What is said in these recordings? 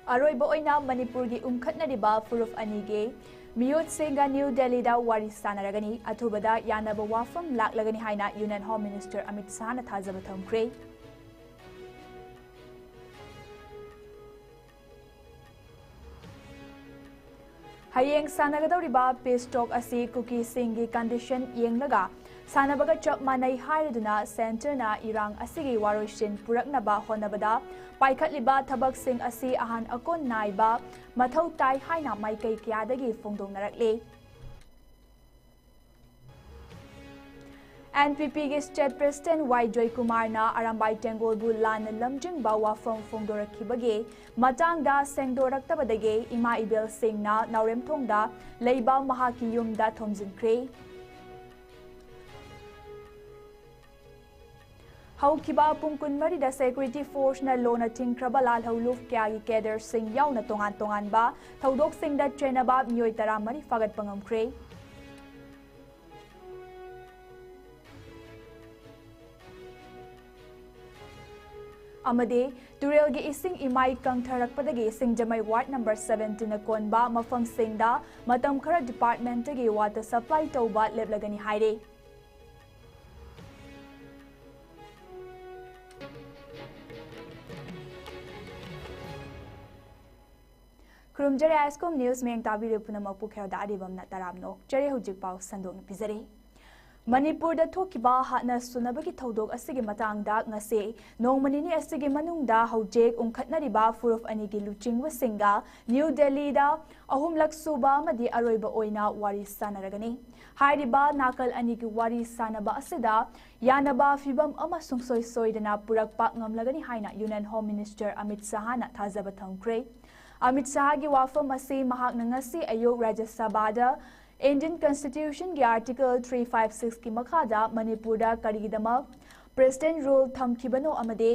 अरोइबा ओइना मणिपुर की उमखटनरिबा फुरुफ अनिगे मियोत सेंगा न्यू दिल्ली दा वारी सानरगनी अथुबदा यानबा वाफम लाक्लगनी हाइना union home minister Amit Shah ना थाजब थमख्रे हयेंग सानगदौरिबा पीस टॉक असी कुकी सिंगी कंडीशन येंगलगा सानबगा चप मानै हाइरदुना सेंटरना इरांग असिगी वारोइसिन पुरकनबा होनबदा पाइखटलिबा थबकसिंग असी अहान अकोन नाइबा मथौ ताइ हाइना माइकै क्यादगी फोंदोंनरकले NPP के state president Y Joy Kumar ना अरंबाई टेंगोलबु लान लमजिंग बा वाफम फोंदोरखिबगे मतांगदा सेंगदोरक्तबदगे इमा इबेल सिंह ना नौरेमथोंगदा लेबा महाकी युमदा थोमजिनख्रे हौखिबा पुंग कुनमरीदा सेक्यूरिटी फोर्स ना लोना थिंख्रबा लालहौलुफ क्यागी कैडर सिंह याउना तोंगान तोंगानबा थौदोक सिंहदा ट्रेनबा मियोय तरा मरी फागत पंगमख्रे अमदे तुरेलगी इसिंग इमाई कंगथरकपदगी सिंगजमई वार्ड नंबर 17 ना कोनबा मफम सिंगदा मतम खरा डिपार्टमेंट के वाटर सप्लाई तौबा लेबलगनी हाइरे खुरुमजरे आइस्कोम न्यूज में ताबीरे पुनमकपु खेरदा अरिबमना तरामनो चरे हुजिक पाउ संदोक पिजरे मणिपुर दा थोकिबा हाना सुनबगी थौदोक असिगे मतांगदा ngase नोंगमनिनि असिगे मनुंगदा हौजेक उंखटनरिबा फुरुफ अनिगी लुचिंगवा सिंगा न्यू दिल्ली दा अहुमलक सुबा मदि अरोइबा ओइना वारी सानरगनी हाइरिबा नाकल अनिगी वारी सानबा असिदा यानबा फिबम अमा सुंगसोय सोयदना पुरकपा ngamlagani हाइना union home minister Amit Shah ना थाजब थंख्रे अमित शाह की वाफम असी महाक नंगसी अयोग राज्य सभा इंडियन कॉन्स्टिट्यूशन की आर्टिकल 356 की मखादा मणिपुर करीगदमक प्रेसिडेंट रूल थमखिबनो अमदे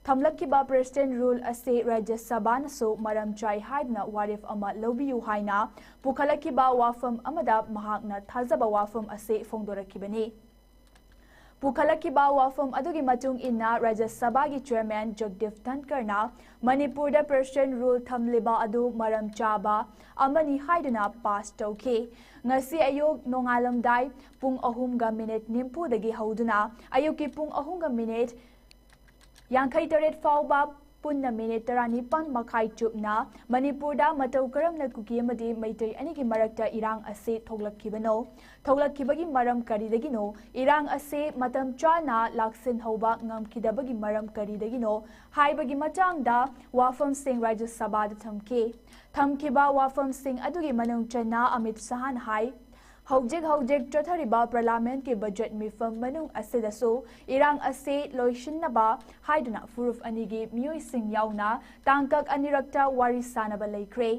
थमलक्किबा प्रेसिडेंट रूल असे राज्य सभा नसो मरम चाइ हाइदना वारिफ अमा लौबियु हाइना पुखलक्किबा वाफम अमदा महाकना थाजबा वाफम असे फोंदोरक्किबनी पुखलक्किबा वाफम अदुगी मचुंग इन्ना राज्य सभा की चेयरमैन जगदीप धनकरना मणिपुर दा प्रेसिडेंट रूल थमलिबा अदु मरम चाबा अमनी हाइदना पास तौखे ngasi ayok nongalamdai pung 3:40 nimpu हौदुना अयुकी पुंग 3:50 याङ्खैतरेट फाउबा पुन्ना मिनिट 19 मखाई चुपना मणिपुरदा मतौ करमना कुकी अमदि मैतै अनिगी मरक्ता इरांग असे थोगलक्खिबगी मरम करिदगिनो इरांग असे मतम चाना लाक्सिन हौबा ngamखिदबगी मरम करिदगिनो हाइबगी मचांगदा वाफम सिंह राज्य सभा थमखिबा वाफम सिंह अदुगी मनुंग चना अमित शाहन हाई हौजेक चौथरिबा पार्लियामेंट के बजट मिफम मनुंग असेदसो इरांग असे लोइसिनबा हाइदना फुरुफ अनिगी मियोय सिंह याउना तांकक अनिरक्ता वारी सानबा लेख्रे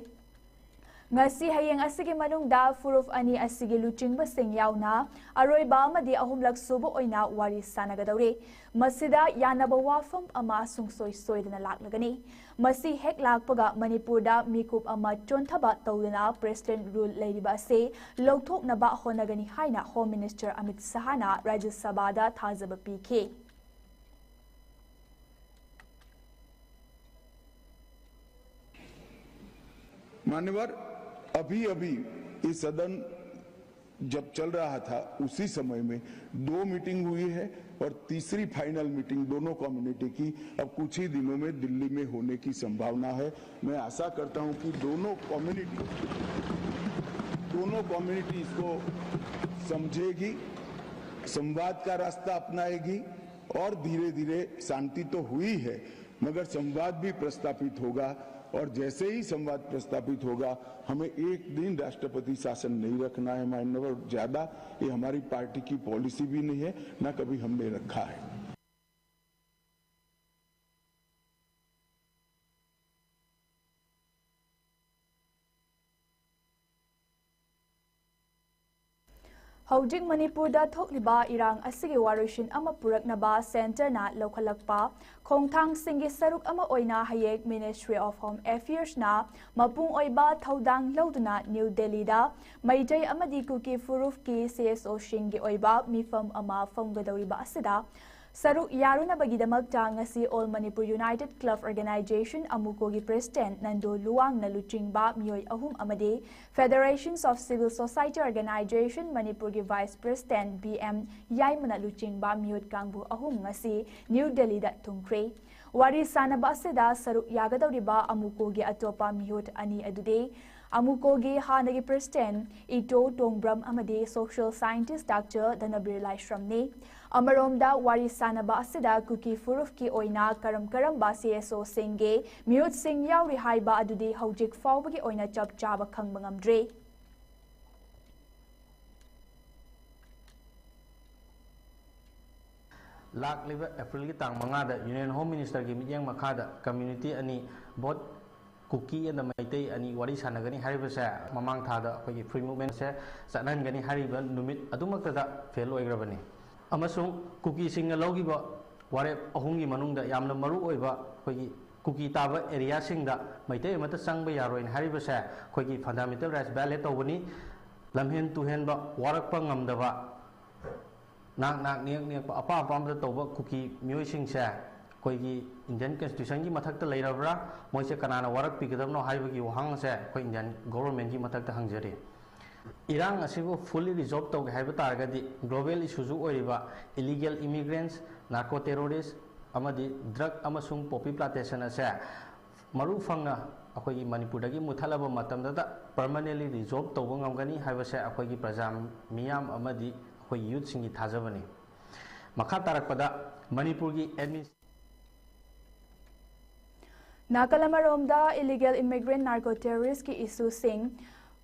ngasi hayeng asigi manungda furuf ani asigi luchingba sing yauna aroiba amadi ahumlak subu oina wari sanagadore masida yanaba wafam ama sungsoi soidana laklagani masi hek lakpaga manipurda mikup ama chonthaba tawdana president rule leiriba se lowthoknaba honagani haina home minister amit sahana rajya sabha da thajaba pikhe मान्यवर अभी ये सदन जब चल रहा था उसी समय में 2 मीटिंग हुई है और तीसरी फाइनल मीटिंग दोनों कम्युनिटी की अब कुछ ही दिनों में दिल्ली में होने की संभावना है। मैं आशा करता हूं कि दोनों कम्युनिटी इसको समझेगी, संवाद का रास्ता अपनाएगी और धीरे धीरे शांति तो हुई है मगर संवाद भी प्रस्तापित होगा और जैसे ही संवाद प्रस्तापित होगा हमें एक दिन राष्ट्रपति शासन नहीं रखना है माननीय ज्यादा, ये हमारी पार्टी की पॉलिसी भी नहीं है, ना कभी हमने रखा है। हौजिक मणिपुर दा थोकलिबा इरांग असिगे वारोइसिन अमा पुरकनबा सेंटर ना लौखलकपा खोंगथांग सिंगी सरुक अमा ओइना हयेक मिनिस्ट्री ऑफ होम अफेयर्स ना मपुंग ओइबा थौदांग लौदुना न्यू दिल्ली दा मैजै अमदी कुकी फुरुफ की CSO सिंगी ओइबा मिफम अमा फंगदौरिबा असिदा Saruk yarunabagidamagta ngasi All Manipur United Club Organization Amukogi President Nando Luang Naluchingba Mioy Ahum Amade Federations of Civil Society Organization Manipurgi Vice President BM Yaimana Luchingba Mioy Kangbu Ahum ngasi New Delhi da tungkre Wari sanaba asida saruk yagadawriba Amukogi atopa miyot ani adude Amukogi hanagi President Ito Tongbram amade Social Scientist Dr. Danabir Laishramne Amaromda wari sanaba asida kuki furuf ki oina karam CSO singge miyot sing yauri haiba adude haujik fawbagi oina chap chaba khangbangamdre Lakliba April ki tang mangada Union Home Minister ki mityang makada community ani bot cookie and the maite ani wari sanagani haribasa mamang thada akogi free movement se sanan gani hariba numit adumakta fail oigrabani amasung cookie sing logiba ware ahungi manungda yamna maru oiba akogi cookie taba area singda maite mata sangba yaro in haribasa akogi fundamental rights ballot tawani lamhen tuhen ba warakpa ngamdaba nak niak apa tawba cookie myoy sing se कोई Indian constitution की मथक लेरब्रा मोइसे कनाना वरक पिगदबनो हाइबगी वहांग से कोई Indian government की मथक हंगजरी इरांग असिबो फुली रिजॉल्व तौगे हाइब तारगदी ग्लोबल इशूजु ओरिबा इलीगल इमिग्रेंट्स नार्को टेररिस्ट अमदी ड्रग अमसुंग पॉपी प्लांटेशन असे मरु फंगना अखोगी मणिपुरदगी मुथलब मतमदा परमानेंटली रिजॉल्व तौबो ngamgani हाइबसे अखोगी प्रजा मियाम अमदी अखोई यूथ सिंगी थाजबनी मखा तारकपदा मणिपुर की administration Nakalamaromda illegal immigrant narco terrorist ki issue sing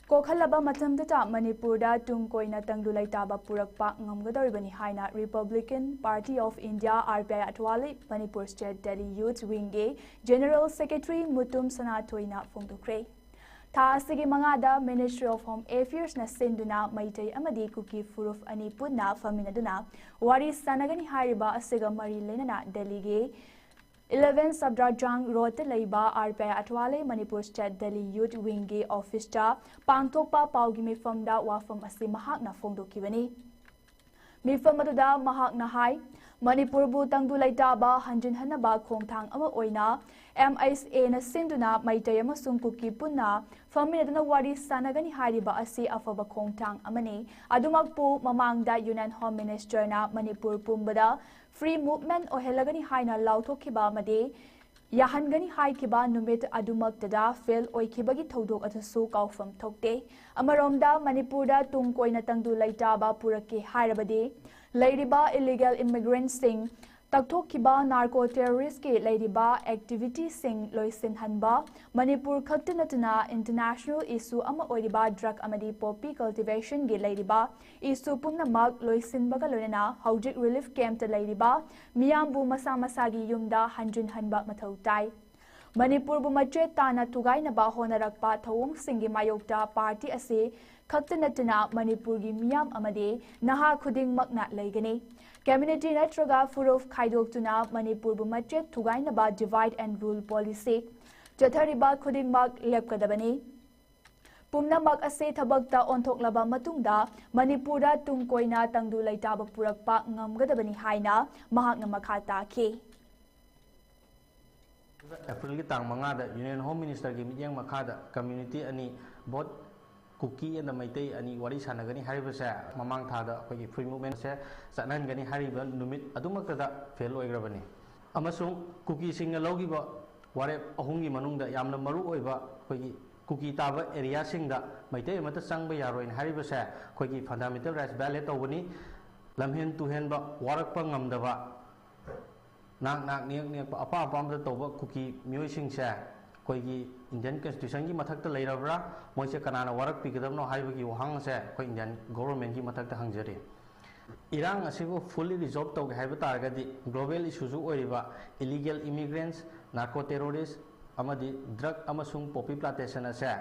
kokhalaba matamdata Manipurda tungkoina tangdulai taba purakpa ngamgadoribani haina Republican Party of India RPI Atwali Manipur State Delhi Youth Wing General Secretary Mutum Sanatoina Fongdukre Tha asigi mangada Ministry of Home Affairs na sinduna maitai amadi kuki furuf ani punna faminaduna wari sanagani hariba asiga mari lenana Delhi ge 11 Sabdrajang Road Laiba RPI Atwale Manipur State Delhi Youth Wing Office ta Pangtokpa Paugi Mifamda Wafam Asi Mahakna Fongdokibani Mifam aduda Mahakna Hai Manipur bu Tangdulai taba Hanjin Hanaba Khongthang ama oina MISA na sinduna maitai amasung kuki punna faminaduna wari sanagani hariba asi afaba khongthang amani adumakpu mamangda Union Home Minister na Manipur pumbada free movement ohelagani haina lauthokiba made yahangani haikiba numit adumaktada fail oikibagi thodok atasu kaufam thokte amaromda Manipurda tungkoina tangdulai taba purake hairabade Lairiba illegal immigrants sing taktokiba narco terrorist ke Lairiba activity sing loisin hanba Manipur khaktanatna international issue ama oiriba drug amadi poppy cultivation ge Lairiba issue pumnamak loisin baga loina haujik relief camp ta Lairiba miyambu masa masagi yumda hanjun hanba mathautai Manipur bu mache tana tugai na ba honarakpa thawong singi mayokta party ase khaktanatna Manipur gi miyam amade naha khuding makna laigani community natraga furuf khaidoktuna Manipur bu mache tugai na ba divide and rule policy chathariba khuding mak lepkadabani pumnamak ase thabakta onthoklaba matungda Manipurda tungkoina tangdulai taba purakpa ngamgadabani haina mahakna makha takhi April ki tang mangada Union Home Minister ki mityang makada community ani bot cookie and the maite ani wari sanagani haribasa mamang thada akogi free movement se sanan gani hariba numit adumakta fail oigrabani amasung cookie sing logiba ware ahungi manungda yamna maru oiba akogi cookie taba area singda maite mata sangba yaro in haribasa akogi fundamental rights ballot tawani lamhen tuhen ba warakpa ngamdaba nak niak apa tawba cookie myoy sing se कोई Indian constitution की मथक लेरब्रा मोइसे कनाना वरक पिगदबनो हाइबगी वहांग से कोई Indian government की मथक हंगजरी इरांग असिबो फुली रिजॉल्व तौगे हाइब तारगदी ग्लोबल इशूजु ओरिबा इलीगल इमिग्रेंट्स नार्को टेररिस्ट अमदी ड्रग अमसुंग पॉपी प्लांटेशन असे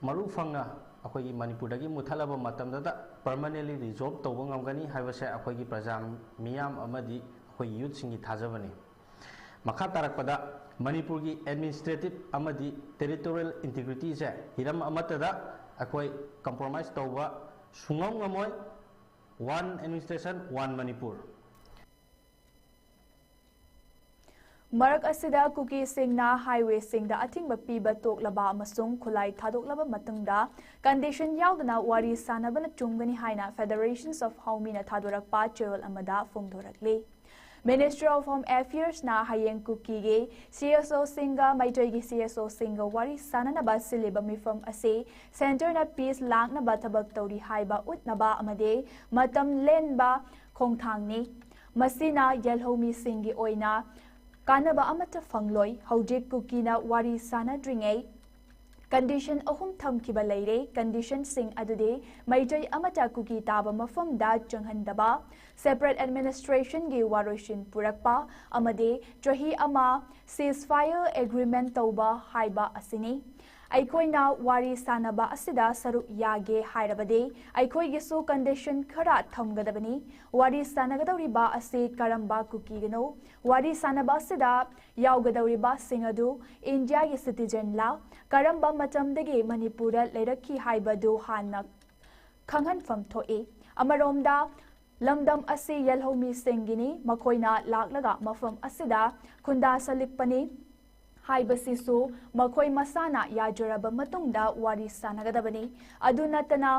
मरु फंगना अखोगी मणिपुरदगी मुथलब मतमदा परमानेंटली रिजॉल्व तौबो ngamgani हाइबसे अखोगी प्रजा मियाम अमदी अखोई यूथ सिंगी थाजबनी मखा तारकपदा Manipur की administrative amadi territorial integrity se hiram amatada akoi compromise tauba sungam ngamoy one administration one Manipur Marak asida kuki singna highway singda athingba piba toklaba amasung khulai thadoklaba matungda condition yaudana wari sanabana chungani haina Federations of Home na thadorakpa cherol amada phongdorakli. Ministry of Home Affairs na hayeng kuki ge CSO singa maitai gi CSO singa wari sanana ba siliba mifam ase center na peace lang na batabak tawri haiba utnaba amade matam lenba khongthangni masina yelhomi singi oina kanaba amata fangloi hojik kukina wari sana dringai condition ahum thamkiba leire condition sing adude maitai amata kuki taba mafam da changhandaba separate administration gi waroshin purakpa amade trahi ama ceasefire agreement tauba haiba asini Aikoina wari sanaba asida saruk yage hairabade aikoi gisu condition khara thamgadabani wari sanagadawriba ase karamba kukigano wari sanaba asida yaugadawriba singadu India gi citizen la karamba matamdagi Manipura leirakhi haibadu hanna khanghan fam thoi amaromda lamdam ase yelhomi singini makoina laklaga mafam asida khunda salikpani haibasisu makoi masana yajaraba matungda wari sanagadabani adunatana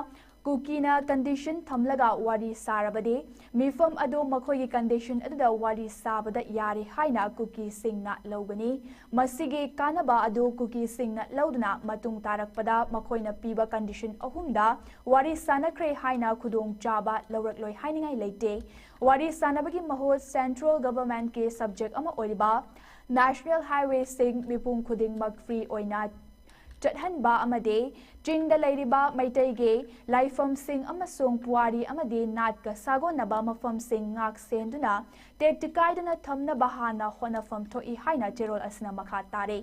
kukina condition thamlaga wari sarabade mifam adu makoi condition aduda wari sabada yari haina kuki singna logani masigi kanaba adu kuki singna lauduna matung tarakpada makoina piba condition ahumda wari sanakre haina khudong chaba lawrakloi hainingai leite wari sanabagi mahol central government ke subject ama oiba National Highway sing mipung khuding mag free oina chathanba amade chingda leiriba maitai ge laifam sing amasung puari amade natka sagonaba mafam sing ngak senduna tektikai thamna bahana honafam thoi haina cherol asna makha tare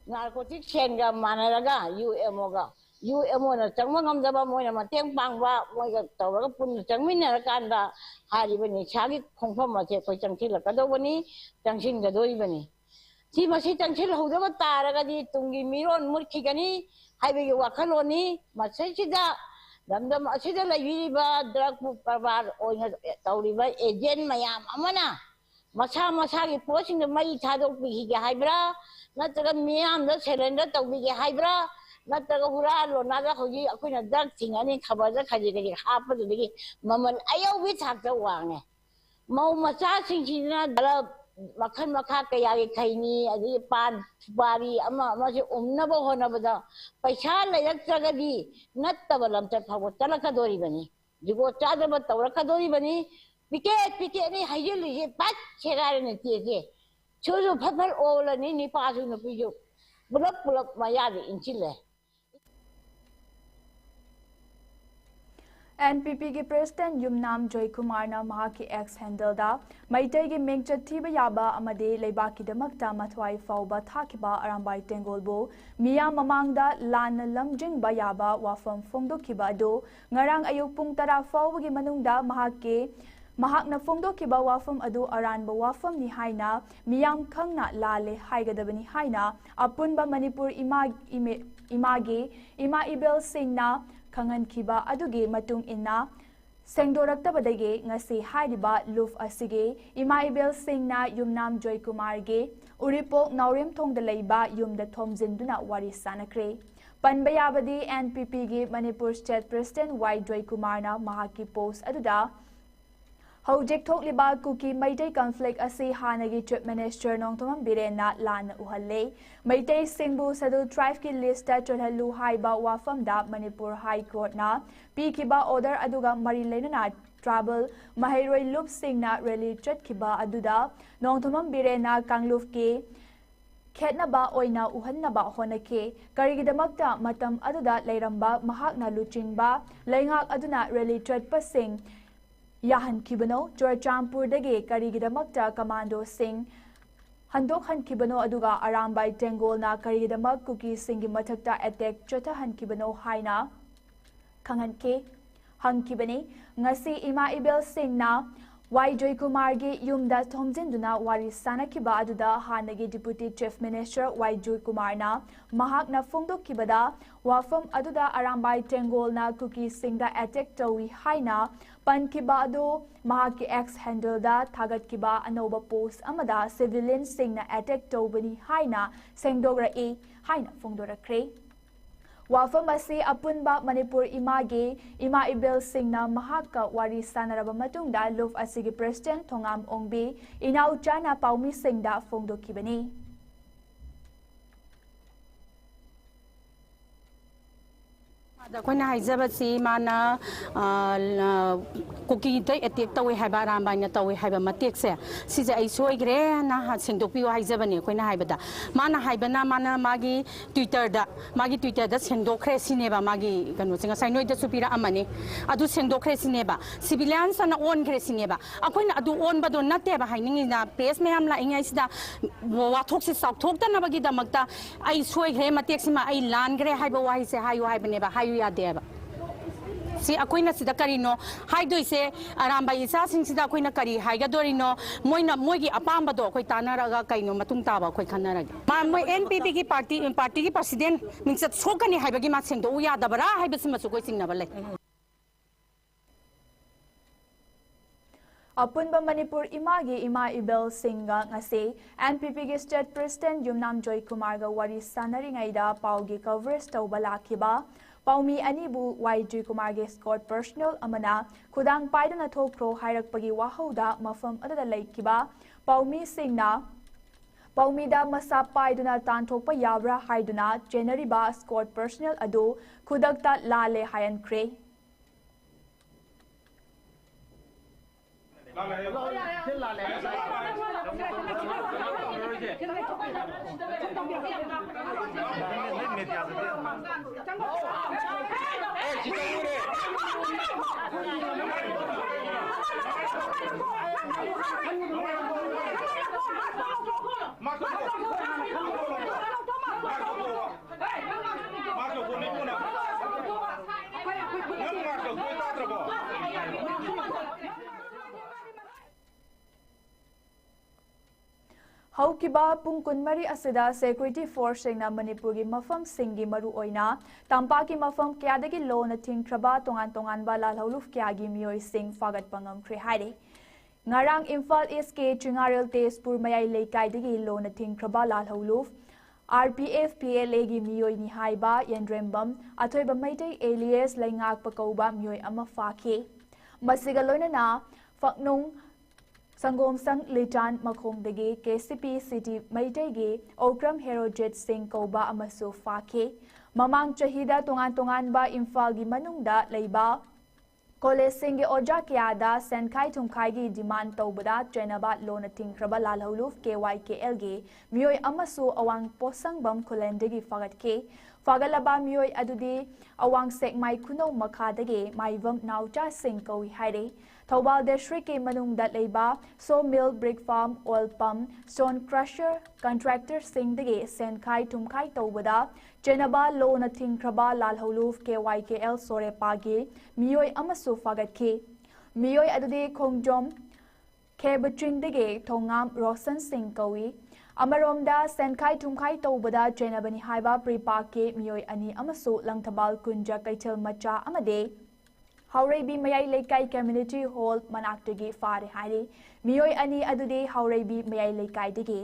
narcotic senga manaraga UMO ga UMO na changma ngamdaba moina mateng pangba moiga tawraga pun changminara kanda haribani chagi khongpham ma che koi changthil kadobani changsin gadoi bani si masi changsil hodaba taraga di tungi miron murkhigani haibegi wakhaloni masai sida damdam asida laibiriba drug karbar oina tawriba agent mayam amana masa masagi posing mai thadok bi gi haibra nataga miyam da surrender tawbi gi haibra nataga hura lo naga hoji akoina drug thingani khabaja khaji gi hapa digi maman ayaw bi thakta wange mau macha singina dala makhan makha kaya gi khaini adi pan bari ama maji umnaba honabada paisa layaktraga di nattaba lamta phago talaka dori bani digo chadaba tawraka dori bani pike ni haijili je pat chegare ne tie chojo phaphal ola ni pasu no pijo bulak maya de inchile NPP के president Yumnam Joy Kumar ना महा की x handle दा मैतै के मेंगचत थीबा याबा अमदे लेबाकी दमकता मथवाई फाउबा थाकिबा अरामबाई टेंगोलबो मिया ममांगदा लान लमजिंगबा याबा वाफम फोंदोखिबा दो ngarang ayuk pung tara फाउबगी मनुंगदा mahakna फोंदोखिबा वाफम अदो अरानबा वाफम नि हाइना मियाम खंगना लाले हाइगदबनी हाइना अपुनबा मणिपुर इमा इबेल सिंगना खंगन खिबा अदुगे मटुंग इन्ना सेंगदोरक्तबदगे ngasi हाइरिबा लुफ असिगे इमा इबेल सिंगना युमनाम जॉय कुमार गे उरिपोक नाउरेम थोंगदा लेबा युमदा थोमजिंदुना वारी सानक्रे पनबयाबदी NPP गे Manipur state president Y Joy Kumar ना महाकी पोस्ट अदुदा हौजेक थोकलिबा कुकी मैतै कॉन्फ्लिक्ट असि हानगी चीफ मिनिस्टर नोंगथोम बिरेना लान उहल्ले मैतै सिंबु शेड्यूल ट्राइब की लिस्ट चढ़हलु हाइबा वाफमदा मणिपुर हाई कोर्ट ना पीखिबा ऑर्डर अदुगा मरी लेना ट्राइबल महैरोय लुप सिंगना रैली चटखिबा अदुदा नोंगथोम बिरेना कांगलुफ के खेतनबा ओइना उहन्नबा होनके करिगिदमक्ता मतम अदुदा लेरंबा महाकना लुचिंगबा लेंगाक अदुना रैली चटपसिंग याहन किबनो चुरचांपुर दगे करिगिदमक्ता कमांडो सिंह हंदोक हनकिबनो अदुगा अरामबाई टेंगोलना करिगिदमक कुकी सिंगी मथक्ता अटैक चोथा हनकिबनो हाइना खंगनके हंकिबने ngasi ima ibel singna Y Joy Kumar के युमदा थोमजिंदुना वारी सानखिबा अदुदा हानगी deputy chief minister Y Joy Kumar ना महाकना फोंदोखिबदा वाफम अदुदा अरामबाई टेंगोलना कुकी सिंगदा अटैक तौई हाइना पनखिबा अदो महाकी एक्स हैंडलदा थागतखिबा अनोबा पोस्ट अमदा सिविलियन सिंगना अटैक तौबनी हाइना सेंगदोगरए हाइना फोंदोरखरे वाफम असे अपुनबा मणिपुर इमागे इमा इबेल सिंगना महाका वारी सानरबा मतुंगदा लुफ असिगी प्रेसिडेंट थोंगाम ओंगबे इनाउचाना पाउमी सिंगदा फोंदोखिबनी अखोना हाइजबसी माना कुकी अटैक तवे हाइबा रामबाइन तवे हाइबा मतेक से सिजे आई सोइग्रे ना सेंदोपियो हाइजबने अखोना हाइबदा माना हाइबना माना मागी ट्विटर दा सेंदोखरे सिनेबा मागी कनो सिंगा साइनोइ दा सुपिरा अमने अदु सेंदोखरे सिनेबा सिविलियंस ना ओन खरे सिनेबा अखोना अदु ओन बदो नतेबा हाइनिंग ना प्रेस मैम ला इंगाइसदा वाथोक से साउथोक दा नबगी दमकता आई सोइग्रे मतेक सिमा आई लानग्रे हाइबा वाहि से हायु हाइबनेबा हायु यादेबा सी अकोइना सिदा करिनो हाइदोइसे अरामबाई इसासिंगसिदा अकोइना करी हाइगदोरिनो मोइगी अपामबदो अकोइ तानारगा कइनो मतुंग ताबा अकोइ खन्नारगे मा मोइ एनपीपी की पार्टी की प्रेसिडेंट मिंगसत सोकनी हाइबगी मा सेंदो यादबरा हाइबसिमसु कोइ सिंगनबा लै अपुनबा मणिपुर इमागे इमा इबेल सिंगा ngase एनपीपी के स्टेट प्रेसिडेंट युमनाम जॉय कुमार गा वारी सानरिंगाइदा पाउगी कवरेज तौबा लाखिबा पाउमी अनिबु वाई जॉय कुमार के स्कॉट पर्सनल अमना खुदांग पाइदना थोक्रो हाइरकपगी वाहौदा मफम अददा लैखिबा पाउमी सिंगना पाउमीदा मसा पाइदना तानथोकपा याब्रा हाइदुना जेनरिबा स्कॉट पर्सनल अदो खुदकता लाले हायनख्रे हौकिबा पुंग कुनमरी असिदा सिक्योरिटी फोर्स सिंगना मणिपुर की मफम सिंगी मरु ओइना तंपा की मफम क्यादगी लोन थिंख्रबा तोंगान तोंगान बा लालहौलुफ क्यागी मियोय सिंग फागत पंगम ख्रे हाइरे ngarang Imphal East के चिंगारेल तेजपुर मयाई लेकाइदगी लोन थिंख्रबा लालहौलुफ RPF PLA की मियोय निहाइबा यंद्रेम्बम अथोइबा मैतै एलियस लैंगाक पकौबा मियोय अमा फाखे मसिगा लोइना फकनुंग संगोम संग लिटान मखोंगदगी KCP सिटी मैतैगी ओक्रम हेरोजेट सिंह कौबा अमसु फाखे ममांग चहिदा तोंगान तोंगान बा इम्फाल की मनुंगदा लैबा कॉलेज सिंह ओजा क्यादा सेनखाई थुमखाई की डिमांड तौबदा चेनबा लोन थिंख्रबा लालहौलुफ KYKL गे मियोय अमसु अवांग पोसंगबम खुलेंदगी फागतके फागलबा मियोय अदुदी अवांग सेकमाई खुनो मखादगे माइवम नाउचा सिंह कौई हाइरे थौबाल डिस्ट्रिक्ट के मनुंगदा लेबा saw mill brick farm oil pump stone crusher contractor सिंगदगे सेनखाई थुमखाई तौबदा चेनबा लोन थिंख्रबा लालहौलुफ KYKL सोरेपागे मियोय अमसु फागतके मियोय अदुदी खोंगजोम खेबचिंगदगे थोंगाम रोशन सिंह कौई अमरोमदा सेनखाई थुमखाई तौबदा चेनबनी हाइबा प्रीपाक के मियोय अनि अमसु लंगथबाल कुंजा कैथल मचा अमदे हाउरेबी मयाई लेकाई कम्युनिटी हॉल मनाक्तगी फारे हाइरे मियोय अनि अदुदे हाउरेबी मयाई लेकाइदगे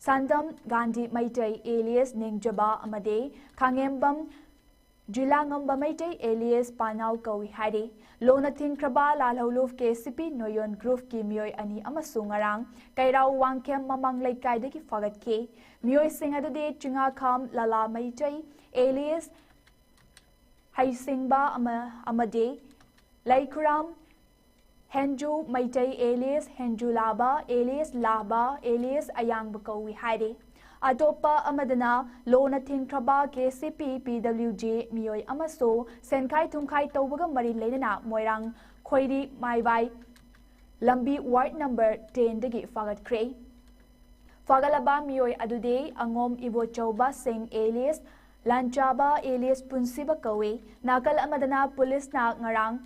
संदम गांधी मैतै एलियस निंगजबा अमदे खांगेम्बम जिलांगम मैतै एलियस पानाउ कौई हाइरे लोन थिंख्रबा लालहौलुफ KCP नोयन ग्रुप की मियोय अनि अमसु ngarang कैराउ वांगखेम ममंग लेकाइदगी फागतके मियोय सिंह अदुदे चिंगाखाम लाला मैतै एलियस हाइसिंगबा अमदे Laikhuram Henju Meitei alias Henju Laba alias Laba alias Ayang कौई हाइरे अतोपा अमदना लोन थिंख्रबा KCP PWG मियोय अमसो सेनखाई थुमखाई तौबगा मरी लेना मोइरांग खोइरी माइबाई लंबी वार्ड नंबर 10 दगी फागतख्रे फागलबा मियोय अदुदे अंगोम इबोचौबा सिंह एलियस लांचाबा एलियस पुंसिबा कौई नाकल अमदना पुलिस ना ngarang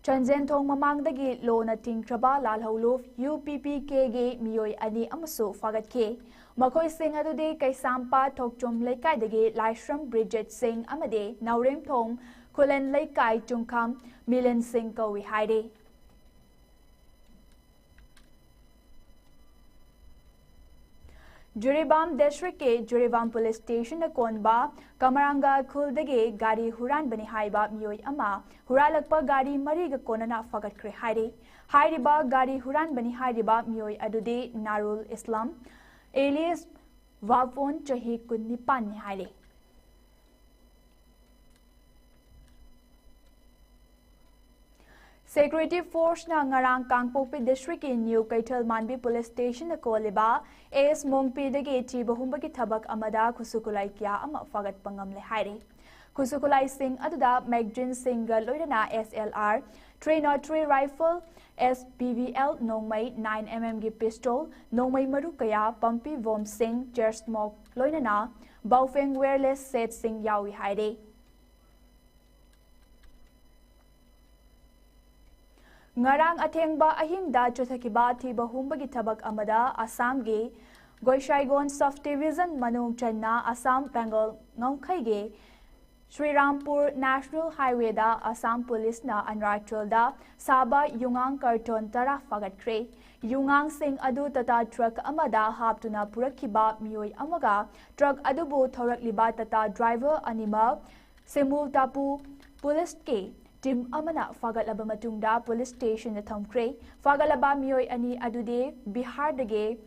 Chanjentong mamangdagi lo na tingkraba lalhauluf UPPK ge miyoi ani amasu fagatke. Makoi sing adude kay sampa thokchom laikai Laishram Bridget Singh amade Naurem Thong Kulen laikai chungkam Milen Singh kawi haide. Juribam District ke Juribam Police Station na konba Kamaranga Kuldage gari huran bani haiba miyoi ama huralakpa gari mariga konana fagat kre haide. Haidiba gari huran bani haidiba miyoi adude Narul Islam alias Wapon chahi kunnipan ni haide. Security Force na ngarang Kangpopi District in New Kaital Manbi Police Station na koliba AS Mongpi dagi chibahumba ki thabak amada kusukulai kya ama fagat pangamle haire. Kusukulai Singh aduda Magdrin Singh loidana SLR 303 rifle SPVL nongmai 9mm ki pistol nongmai maru kaya Pampi Vom Singh Cher Smoke loidana Baufeng wireless set Singh yawi haire. Ngarang athengba ahingda chothakiba thiba humbagi thabak amada Assam ge Goishaigon Sub Division manung channa Assam Bengal ngongkhai ge Sri Rampur National Highway da Assam Police na Anrachal da Saba Yungang Karton tara fagat kre Yungang Singh adu tata truck amada haptuna purakhiba miyoi amaga truck adubu thorakliba tata driver anima Semul Tapu Police ke Tim amana fagalaba matungda police station na thamkre fagalaba miyoi ani adude Bihar dage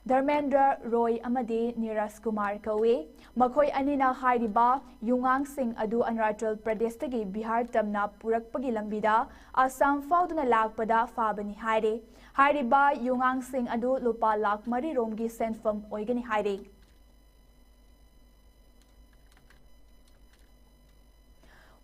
Dharmendra Roy amade Niras Kumar kawe makhoi ani na hairiba Yungang Singh adu Arunachal Pradesh dage Bihar tamna purakpagi lambida Assam fauduna lakpada fabani haire hairiba Yungang Singh adu lupa lakh mari romgi senfam oigani haire.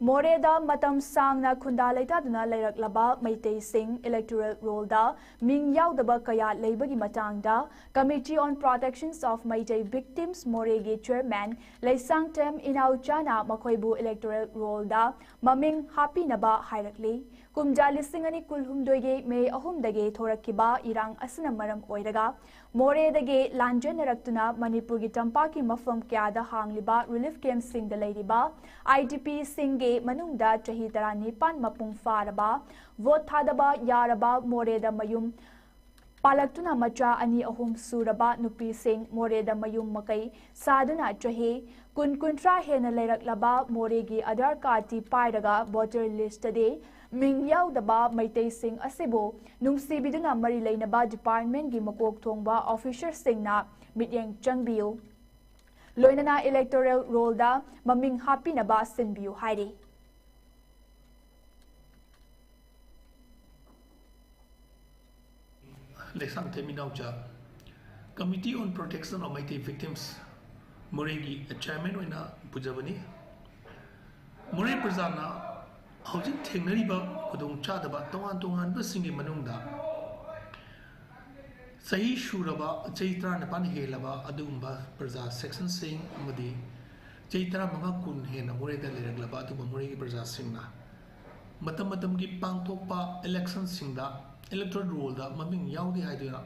Moreda matam sangna khunda leitaduna leiraklaba Meitei Singh electoral roll da ming yaudaba kaya leibagi matangda Committee on Protections of Meitei Victims Moregi Chairman Leisang Tem Inauchana makhoibu electoral roll da maming hapinaba hairakli kumja lisingani kulhumdoige May ahumdage thorakiba irang asina maram oiraga Moredage lanjanaraktuna Manipurgi tampaki mafam kyada hangliba relief camp sing da leiriba IDP Singh manungda chahi tarani pan mapung faraba vote thadaba yaraba Moreda mayum palaktuna macha ani ahum suraba nupi Singh Moreda mayum makai saduna chahi kuntra hena leiraklaba Moregi Aadhaar card ti pairaga voter list de ming yaudaba Meitei Singh asibo nungsibiduna mari leinaba department gi makok thongba officer Singh na mityeng changbiu loinana electoral roll da maming hapinaba sinbiu haire. Leisang Teminaucha Committee on Protection of Meitei Victims Moregi Chairman oina pujabani Morei Prajana Housing Teneriba Kudung Chadaba Tongan Busingi Manunda Sahi Shuraba Chaitra Napan Helaba Adumba Praja Section Sing Mudi Chaitra Mangakun Hena Moreda Leraglaba to Moregi Praja Singna Matamatam gi Pangtopa election Singda electoral roll da maming yaudi haiduna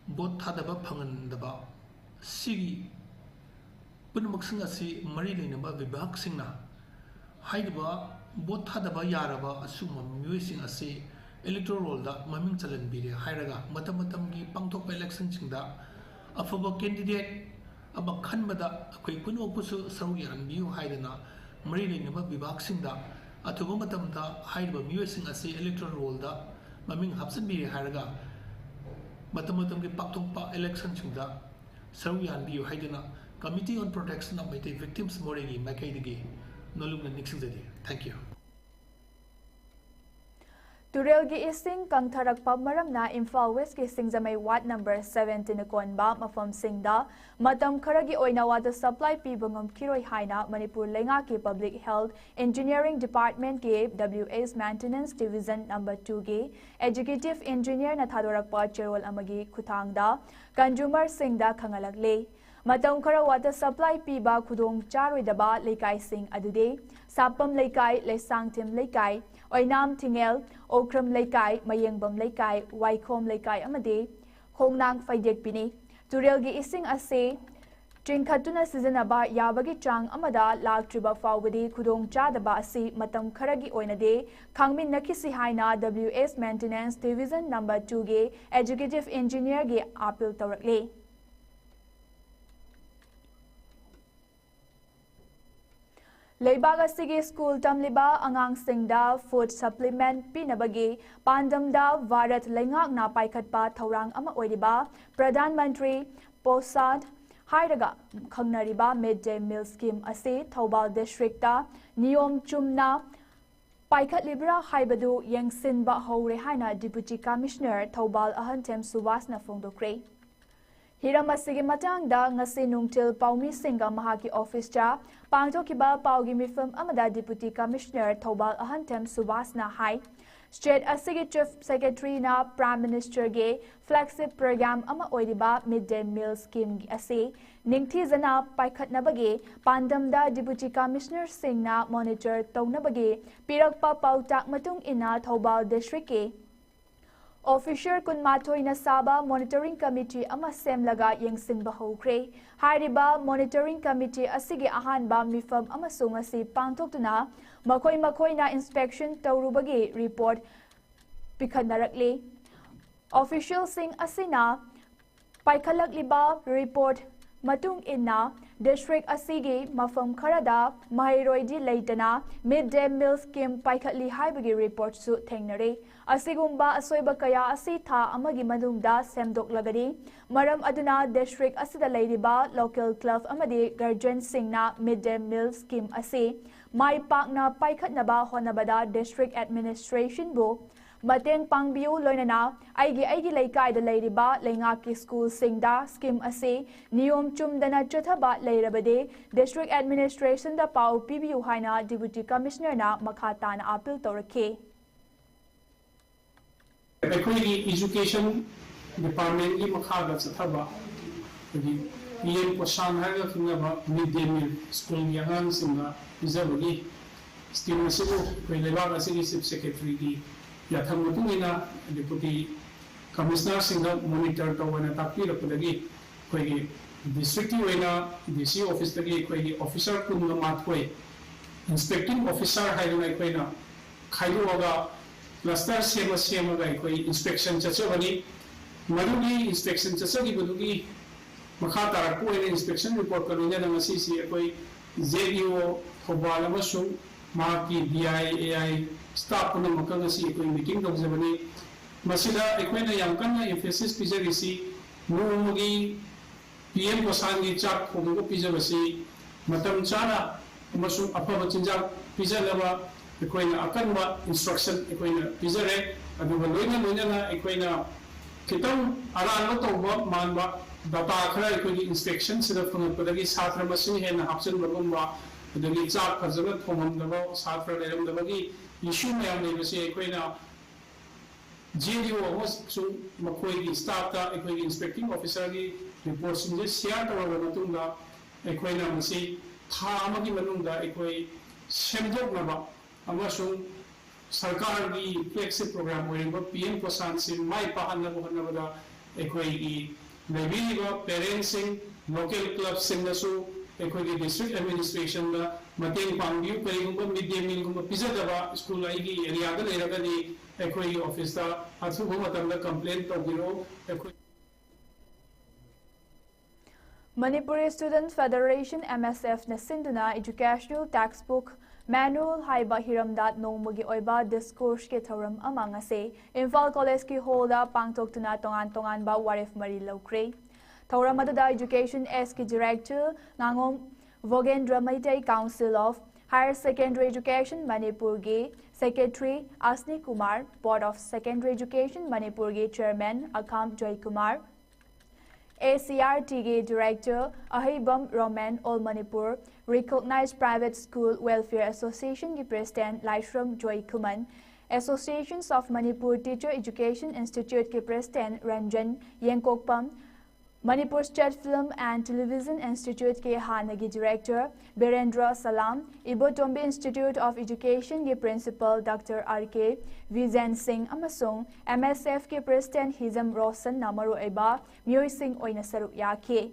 bot thadaba phangandaba sigi punmak singa si mari leinaba vibhag singna haidaba bot thadaba yaraba asuma miyoi sing asi electoral roll da maming chalan bire hairaga matam gi pangthok election singda afaba candidate aba khanbada akoi puno pusu sawi anbiu haidana mari leinaba vibhag singda athuba matamda haidaba miyoi sing asi electoral roll da maming hapsan bi haraga matam ki pakthokpa election singda saruyan bi haidana Committee on Protection of Meitei Victims Moregi makaidigi nolungna niksingzadi. Thank you. Turelgi ising kang tharakpa maramna Imphal West ki Singjamai Ward number 17 na konba mafam singda matam kharagi oina water supply pibangam kiroi haina Manipur lenga ki Public Health Engineering Department ke WA's Maintenance Division number 2 ge Executive Engineer na thadorakpa cherol amagi khuthangda consumer singda khangalakle matam khara water supply piba khudong charoi daba lekai sing adude Sapam Laikai, Lesangtim Laikai, Oinam Tingel, Okram Laikai, Mayengbam Laikai, Waikom Laikai Amade, Hongnang Faidek Bini, Turelgi Ising Ase, Trinkatuna Sizanaba Yabagi Chang Amada, Lak Triba Fawadi, Kudong Chadaba Asi, Matam Karagi Oinade, Kangmin Nakisi Haina, WS Maintenance Division Number 2 Ge, Executive Engineer Ge Apil Torakle. Leibag asigi school tamliba angang singda food supplement pinabagi pandamda Varat Lengak na paikatpa thaurang ama oiriba Pradhan Mantri Posad Hairaga Khangnariba Midday Meal Scheme ase Thoubal District ta Niyom Chumna Paikat Libra Haibadu Yengsinba Hore Haina Deputy Commissioner Thoubal Ahantem Subasna Fongdokre Hiramasigi matangda ngasi nungtil paumi singa mahaki office cha pangtokiba paugi mifam amada Deputy Commissioner Thoubal Ahantem Subasna Hai State asigi Chief Secretary na Prime Minister ge flagship program ama oiriba midday meal scheme ase ningthi zana paikhat nabage pandamda Deputy Commissioner sing na monitor taunabage pirakpa pautak matung ina Thoubal district ke Officer Kunmatoi na Saba Monitoring Committee ama semlaga yengsinba hokre hariba Monitoring Committee asige ahanba mifam amasung asi pangtoktuna makoi na inspection tawrubagi report pikanarakle Official sing asina paikhalakliba report matung inna district asige mafam kharada mahiroidi leitana midday meal scheme paikhatli haibagi report su thengnare asigumba asoiba kaya asi tha amagi manungda semdoklagadi maram aduna district asida leiriba local club amadi guardian singna midday meal scheme ase mai pakna paikhatnaba honabada district administration bu Mateng pangbiu loinana aigi laikai da leiriba lengaki school singda scheme ase niyom chumdana chathaba leirabade district administration da pau pibiu haina Deputy Commissioner na makhata na appeal torake Equity Education Department की मखादा चथबा यदि PM पोषण है कि midday meal school यहां सिंगा इजबगी scheme से कोई लेबाग असि Chief Secretary की याथम मुतुना Deputy Commissioner सिंगा monitor तवना तापीरपदगी कोई district की वेना DC office तगी कोई officer कुन मातकोई inspecting officer हाइना Koyna खाइदोगा cluster sema koi inspection chachawani maduni inspection chachagi budugi makha tarak ko inspection report karuna na masisi koi ZDO Thoubal amasung maki BI staff na makangasi koi meeting dawjabani masida ekoina yamkana emphasis pizarisi nugi PM kosangi chak khogo pizabasi matam chana amasung apaba chinjak pizalaba equina akanba instruction equina pizare aduba loina equina kitang aran to manba data khara equini inspection sida phangpadagi satra masini hena option bagumba adagi chak phajaba thomamdaba satra leramdabagi issue mayam lebase equina GDO was so makoi gi staff ta equini inspecting officer gi report sinje share tawaba matunga equina masi tha amagi manungda equoi semdoknaba amasung sarkar gi flagship program oiba PM Posan sin mai pahanna bohanabada ekoi gi lebiba parents local clubs sing nasu ekoi gi district administration da mateng pangbiu karigumba midday meal gumba pizadaba school ai gi area da leraga ni ekoi gi office da athu matamda complaint tawgiro ekoi Manipuri Student Federation MSF na sinduna educational textbook Manual Haiba Hiramdat Nongmugi Oiba Discourse ke Thoram amang ase Imphal College ki holda pangtok tuna tongan ba warif mari lokre Thoram adada Education S ki Director Ngangom Vogendra Maitai Council of Higher Secondary Education Manipur ge Secretary Asni Kumar Board of Secondary Education Manipur ge Chairman Akam Joy Kumar ACRT Director Ahibam Roman All Manipur Recognized Private School Welfare Association ki President Laishram Joy Kuman Associations of Manipur Teacher Education Institute ki President Ranjan Yengkokpam Manipur State Film and Television Institute के हानगी Director Birendra Salam, Ibotombe Institute of Education के Principal Dr. R.K. Vizen Singh amasung MSF के President Hizam Rosan Namaru Eba Myoy Singh oina saruk yake.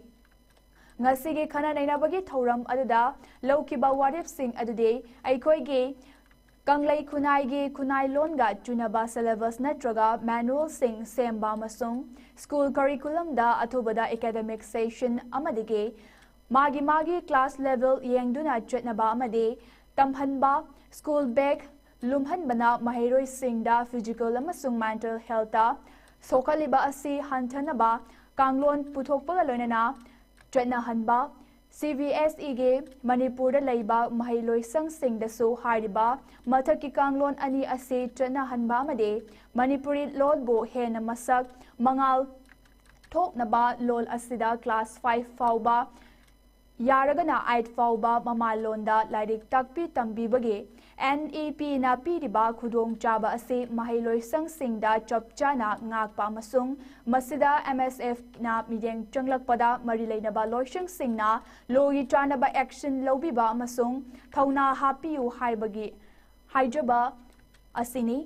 Ngasigi khana nainabagi thauram aduda laukiba warip sing adude aikhoige Kanglai Kunai Kunai Longa Junaba syllabus natraga manual sing semba masung school curriculum da atubada academic session amadige magi class level yengduna chetnaba amade tamhanba school bag lumhan bana mahiroi sing da physical amasung mental health da sokaliba asi hantanaba kanglon puthokpa loinana chetna hanba CVSE ge Manipur da leiba mahailoi sang sing da so hariba mathaki kanglon ani ase chana hanba made Manipuri lol bo hena masak mangal thok na ba lol asida class 5 fauba yaragana 8 fauba mama londa lairik takpi tambi bage NEP na piriba khudong chaba ase mahailoi sang sing da chopchana ngakpa masung masida MSF na mideng changlakpada marilai ba loisang sing na logi chana ba action lobiba masung thauna hapiu haibagi haijaba asini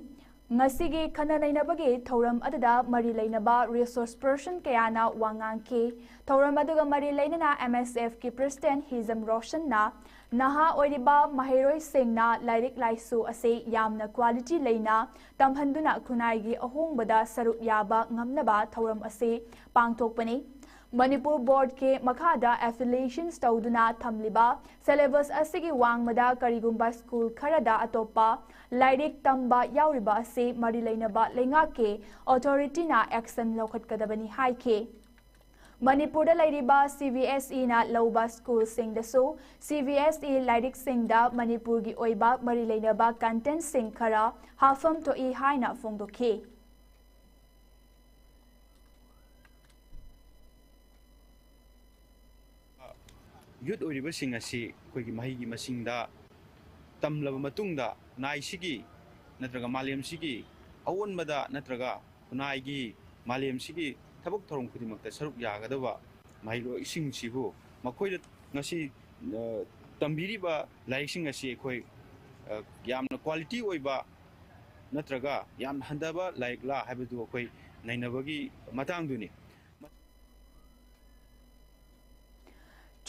ngasigi khana nainabagi thoram adada marilai ba resource person kayana wangang ke thoram aduga marilai na MSF ki president Hizam Roshan na Naha oiriba mahiroi singna lairik laisu ase yamna quality leina tamhanduna khunai ahongbada saruk yaba ngamnaba thoram ase pangthokpani Manipur board ke makhada affiliations tawduna thamliba syllabus asigi wangmada karigumba school kharada atopa lairik tamba yauriba ase marilainaba lenga ke authority na action lokhatkadabani haike Manipur da lairiba CVSE na lauba school sing da so CVSE lairik sing da Manipur gi oiba marilainaba content sing khara hafam to e haina phongdokhe youth oriba sing asi koi gi mahi gi masing da tamlaba matung da nai sigi natraga malem sigi awon mada natraga kunai gi malem sigi tabuk thorong khudimak ta saruk yagadaba mailo ising sibu makoi ngasi tambiriba laising asi koi yamna quality oiba natraga yam handaba like la habadu koi nainabagi matang duni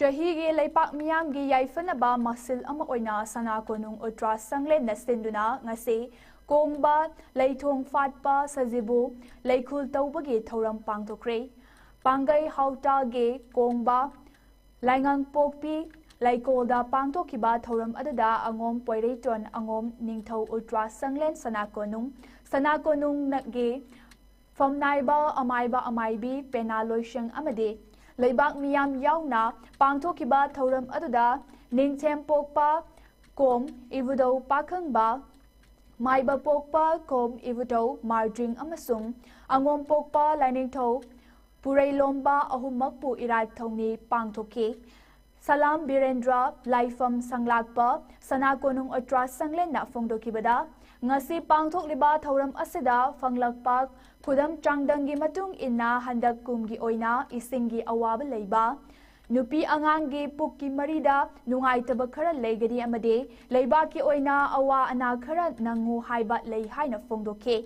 Chahigi leipak miyam gi yaifanaba masil ama oina sana konung ultra sangle na sinduna ngase Kongba, Leithong Fatpa, Sazibu, Leikul Taubagi, Thoram Pangtokre, Pangai Hauta Ge, Kongba, Langang Pokpi, Laikolda Pangtokiba, Thoram Adada, Angom Poireton, Angom Ningtau Ultra Sanglen, Sanakonung Nage, From Naiba, Amaibi, Penaloishang Amade, Leibak Miyam Yauna, Pangtokiba, Thoram Adada, Ningtem Pokpa, Kom, Ivudo Pakangba, Maiba pokpa kom ivuto marjing amasung angom pokpa lining tho purai lomba ahumakpu irat thongni pangthoke Salam Birendra Laifam Sanglakpa Sanakonung Ultra Sanglen na phongdokibada ngasi pangthokliba thoram asida fanglakpa khudam changdangi matung inna handak kumgi oina isingi awaba leiba Nupi angangi pukki marida nungaitaba khara leigadi amade leibaki oina awa ana khara nangu haiba lei haina phongdokhe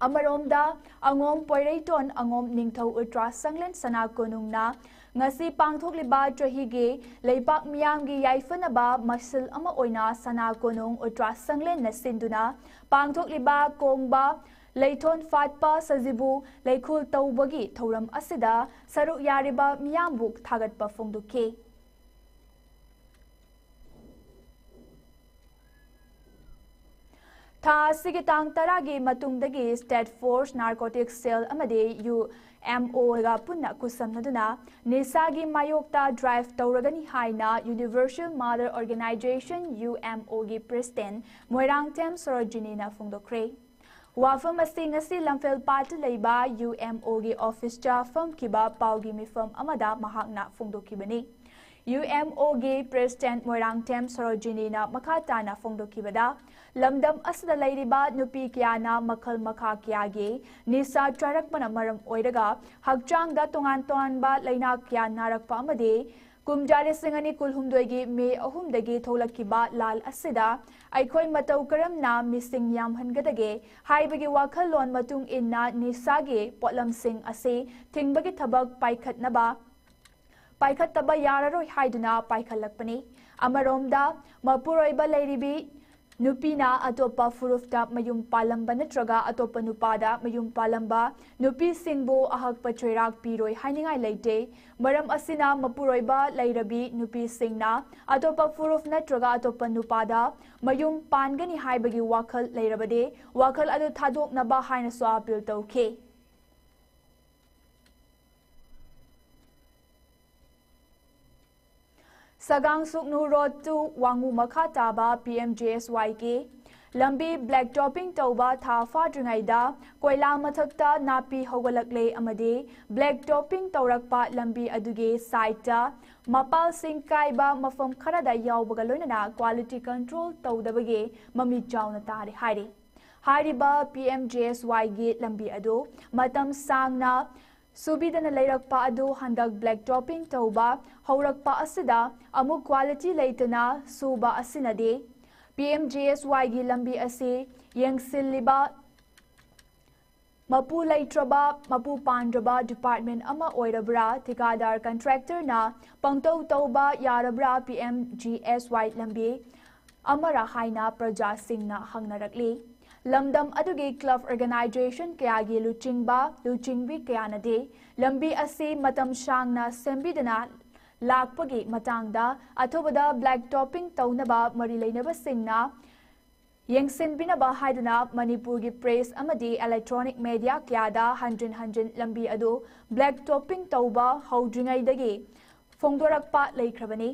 Amaromda angom poireiton angom ningthau ultra sanglen sanakonungna ngasi pangthokliba chahige leipak miyamgi yaifanaba masil ama oina sanakonung ultra sanglen na sinduna pangthokliba kongba Leithon Fatpa Sazibu Leikul Taubagi Thoram Asida Saruk Yariba Miyambuk Thagatpa Phongdokhe Tha Sigitang Taragi Matungdagi State Force Narcotics Cell Amade UMO ga punna kusamnaduna Nisagi Mayokta Drive Tauragani Haina Universal Mother Organization UMO gi President Moirang Tem Sorojini na Phongdokre Wafam asing asi lamfel pat leiba UMO gi office cha fam kiba paugi mi fam amada mahakna phongdokibani UMOꯒꯤ President Moirangtem Sarojini Makatana Fongdokibada Lamdam asada lairiba nupi kiyana makhal makha kiyagi nisa charakpana maram oiraga hakchangda tongan tonganba laina kiya narakpa amade kumjare singani kulhumdoigi me ahumdagi tholakiba lal asida aikhoi matau karamna mising yamhangadage haibagi wakhallon matung inna nisage potlam sing ase thingbagi thabak paikhattaba yararoi haiduna paikhalakpani amaromda mapuroiba lairibi Nupina atopa furufta mayum palamba natraga atopa nupada mayum palamba nupi singbo ahak patrirak piroi hainingai leite maram asina mapuroiba lairabi nupi singna atopa furuf natraga atopa nupada mayum pangani haibagi wakhal lairabade wakhal adu thadok naba haina so appeal tauke Sagang Suknu Road to Wangu Makataba PMJSY ke Lambi Black Topping Tauba Tha Fadringaida Koila Mathakta Napi Hogalakle Amade Black Topping Taurakpa Lambi Aduge Saita Mapal Singh Kaiba Mafam Kharada Yawbagaloina Quality Control Taudabage Mami Jauna Tari Hari Hariba PMJSY ge Lambi Ado Matam Sangna Subidana Lairakpa adu handak black topping tauba haurakpa asida amu quality leitana suba asinade PMJSY gi lambi ase yengsilliba mapu laitraba mapu pandraba department ama oirabra tikadar contractor na pangtau tauba yarabra PMJSY lambi amara haina praja singna hangnarakli Lamdam adugi club organization kayagi luchingbi kayanade lambi asi matam shangna sembidana lakpagi matangda athobada black topping taunaba marilainaba singna yengsinbinaba haiduna Manipurgi press amadi electronic media kyada hanjin lambi adu black topping tauba haudringaidagi fongdorakpa leikrabani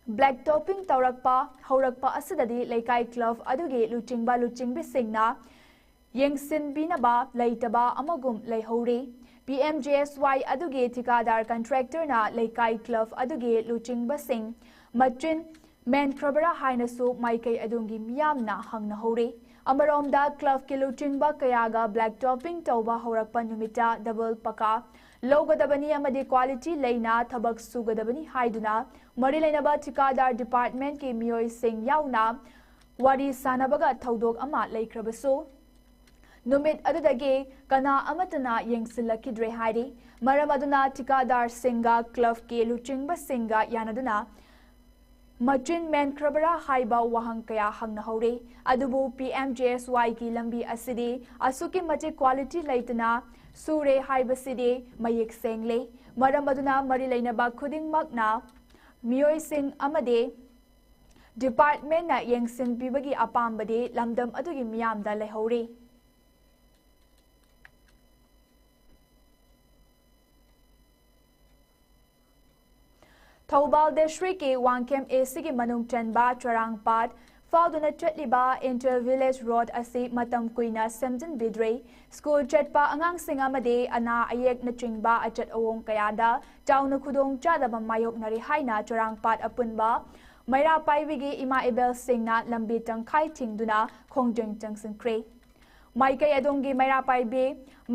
Black topping haurakpa asidadi laikai club adugi luchingbi singna yengsinbinaba laitaba amagum laihori PMJSY adugi tikadar contractor na laikai club adugi luchingba sing machin men krabara hainasu maikai adungi miyamna hangna hori amaromda club ki luchingba kayaga black topping tauba haurakpa numita double paka Logadabani amadi quality leina thabak sugadabani haiduna mari leinaba tikadar department ki miyoi sing yauna wari sanabaga thaudok ama leikrabasu numit adudage kana amatana yengsilakidre hairi maram aduna tikadar singa club ke luchingba singa yanaduna Machin men krabara haiba wahang kaya hangna hore adubu PMJSY ki lambi asidi asuki machi quality leitana Sure haibasidi mayik sengle maramaduna mari lainaba khuding makna miyoi sing amade department na yengsin pibagi apambade lamdam adugi miyamda lehori Thoubal district ke Wangkem AC ki manung chanba charangpat Fauduna chatliba inter-village road asi matam kuina semjin bidre school chatpa angang singamade ana ayek na chingba achat awong kayada tauna khudong chadaba mayok nari haina charangpat apunba maira paivigi ima ebel singna lambi tangkhai thingduna khongjeng changsinkre maikai adongi maira paibe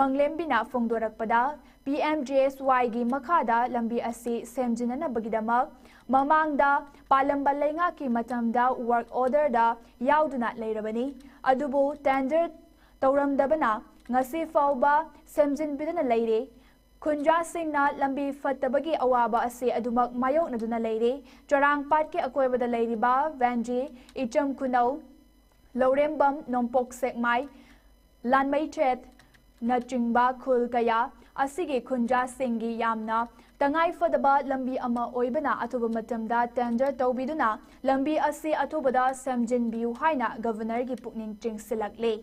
manglembina fongdorakpada PMJSY gi makhada lambi asi semjinana bagidamak mamangda palamba lenga ki matamda work order da yauduna leirabani adubu tender tauramdabana ngasi fauba semjin bidana leire khunja singna lambi fattabagi awaba ase adumak mayoknaduna leire charangpat ke akoibada leiriba vanji icham kunau lorembam nompok sekmai lanmai chet nachingba khul kaya asigi khunja singi yamna tangai fadaba lambi ama oibana atuba matamda tender tawbiduna lambi asi atubada samjin biu haina governor gi pukning chingsilakle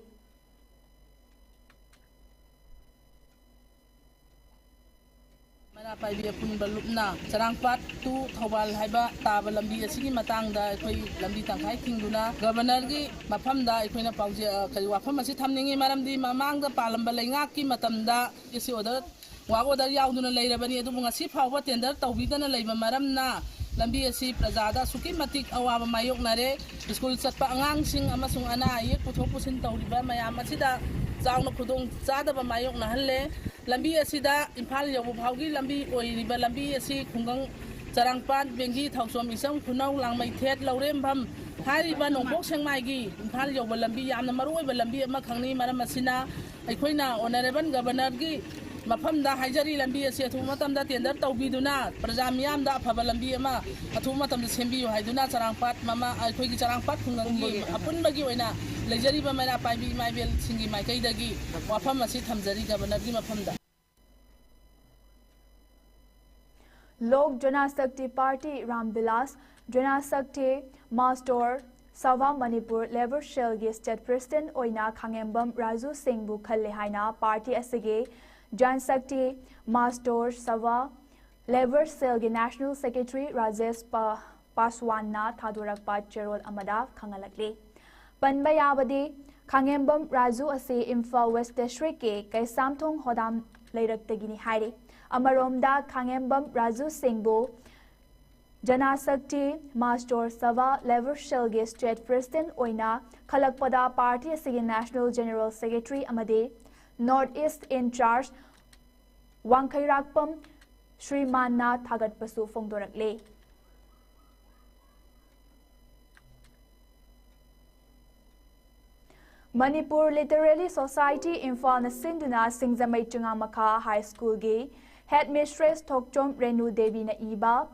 Paibi pun balupna sarangpat tu thawal haiba taba lambi asigi matangda khoi lambi tangkhai thingduna governor gi mafamda ikhoina pauje kari wafam asi thamningi maramdi mamangda palamba lenga ki matamda isi order wa order yauduna leirabani adu ngasi phawba tender tawbidana leiba maramna lambi asi prajada suki matik awaba mayok nare school chatpa angang sing amasung ana ayek puthok pusin tawriba mayam asida chauna khudong chadaba mayok na halle lambi asida imphal yobu phaugi lambi oiriba lambi asi khungang charangpat bengi thausom isam khunau langmai thet laurem pham hariba nongbok sengmai gi imphal yobu lambi yamna maruiba lambi ama khangni maram asina aikoina honorable governor gi mafamda haijari lambi asi athu matamda tender tawbiduna praja miyamda afaba lambi ama athu matamda sembiyo haiduna charangpat mama aikoigi charangpat khungangi apunbagi oina lejari ba mara paibi maibel singi maikaidagi wafam asi thamjari governor gi mafamda Lok Janashakti Party Rambilas Janashakti Master Sava Manipur Lever Shellgi State President Oina Khangembam Raju Singh bu khalle haina party asige Janashakti Master Sava Lever Shellgi National Secretary Rajesh Paswan na thadurakpa cherol amada khangalakle panba yabadi Khangembam Raju ase Imphal West District ke Kaisamthong Hodam leiraktegini hairi Amaromda Khangembam Raju Singh bu Janashakti Master Sava Lever Shellgi State President Oina Khalakpada Party asigi National General Secretary amade North East in charge Wangkhairakpam Shrimanna Thagatpasu Phongdorakle Manipur Literary Society Imphal na Sinduna Singzamai Chungamakha High School gi Headmistress Thokchom Renu Devi na iba